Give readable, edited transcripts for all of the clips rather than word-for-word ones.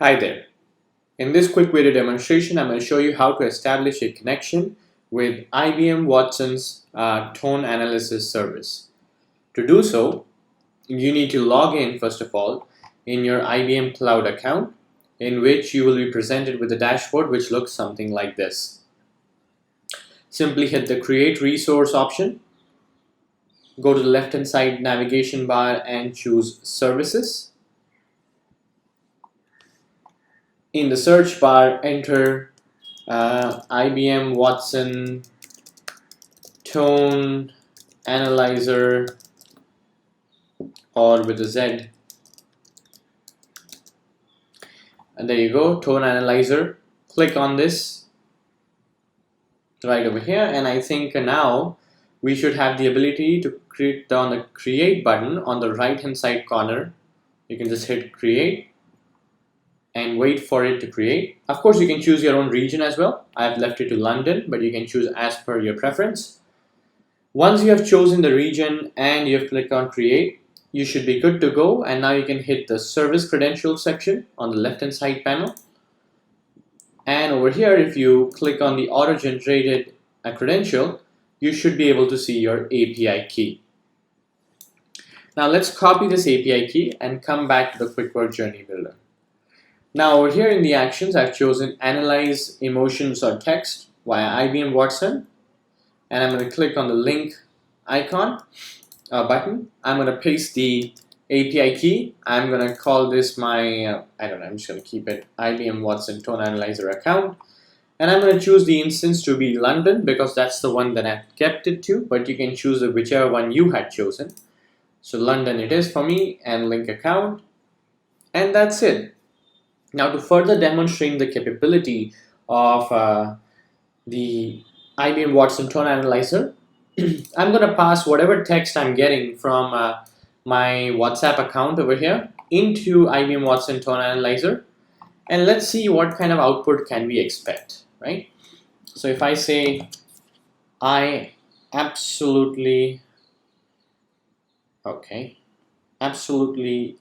Hi there. In this quick video demonstration, I'm going to show you how to establish a connection with IBM Watson's tone analysis service. To do so, you need to log in first of all in your IBM Cloud account, in which you will be presented with a dashboard which looks something like this. Simply hit the Create Resource option, go to the left hand side navigation bar and choose Services. In the search bar, enter IBM Watson Tone Analyzer, or with a Z. And there you go, Tone Analyzer. Click on this right over here, and I think now we should have the ability to click on the Create button on the right hand side corner. You can just hit Create and wait for it to create. Of course, you can choose your own region as well. I've left it to London, but you can choose as per your preference. Once you have chosen the region and you have clicked on Create, you should be good to go. And now you can hit the Service Credentials section on the left hand side panel. And over here, if you click on the auto-generated credential, you should be able to see your API key. Now let's copy this API key and come back to the Quickwork Journey Builder. Now over here in the actions, I've chosen Analyze Emotions or Text via IBM Watson, and I'm going to click on the link icon button. I'm going to paste the API key. I'm going to call this my, I'm just going to keep it IBM Watson Tone Analyzer account, and I'm going to choose the instance to be London because that's the one that I've kept it to, but you can choose whichever one you had chosen. So London it is for me, and link account, and that's it. Now, to further demonstrate the capability of the IBM Watson Tone Analyzer, I'm going to pass whatever text I'm getting from my WhatsApp account over here into IBM Watson Tone Analyzer, and let's see what kind of output can we expect, right? So if I say, I absolutely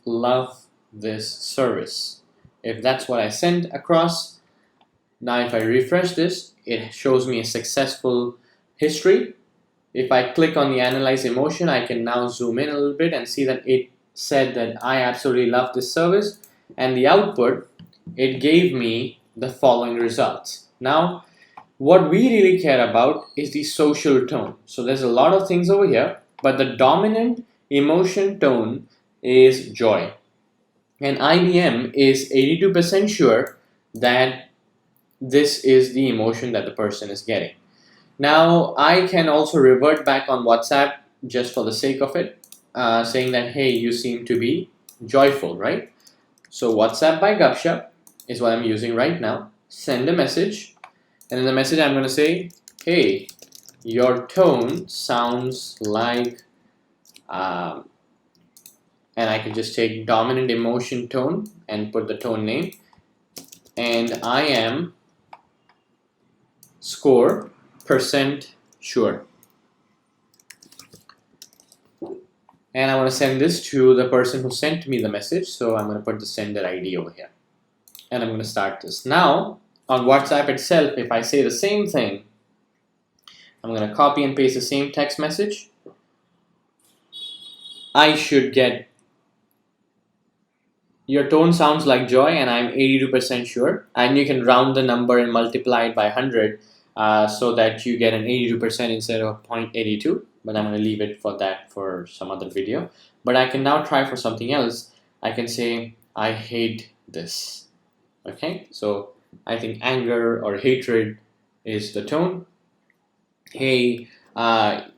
love this service. If that's what I sent across, now if I refresh this, it shows me a successful history. If I click on the Analyze Emotion, I can now zoom in a little bit and see that it said that I absolutely love this service, and the output, it gave me the following results. Now, what we really care about is the social tone. So there's a lot of things over here, but the dominant emotion tone is joy. And IBM is 82% sure that this is the emotion that the person is getting. Now, I can also revert back on WhatsApp just for the sake of it, saying that, hey, you seem to be joyful, right? So WhatsApp by Gupshup is what I'm using right now. Send a message, and in the message I'm going to say, hey, your tone sounds like and I can just take dominant emotion tone and put the tone name, and I am score % sure, and I want to send this to the person who sent me the message, so I'm going to put the sender ID over here, and I'm going to start this. Now on WhatsApp itself, if I say the same thing, I'm going to copy and paste the same text message, I should get, your tone sounds like joy, and I'm 82% sure. And you can round the number and multiply it by 100 so that you get an 82% instead of 0.82. But I'm going to leave it for that for some other video. But I can now try for something else. I can say, I hate this. Okay, so I think anger or hatred is the tone. Hey,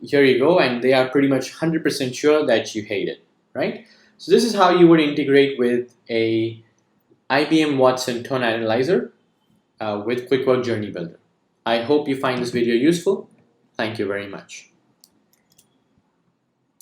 here you go. And they are pretty much 100% sure that you hate it, right? So this is how you would integrate with a IBM Watson Tone Analyzer with Quickwork Journey Builder. I hope you find this video useful. Thank you very much.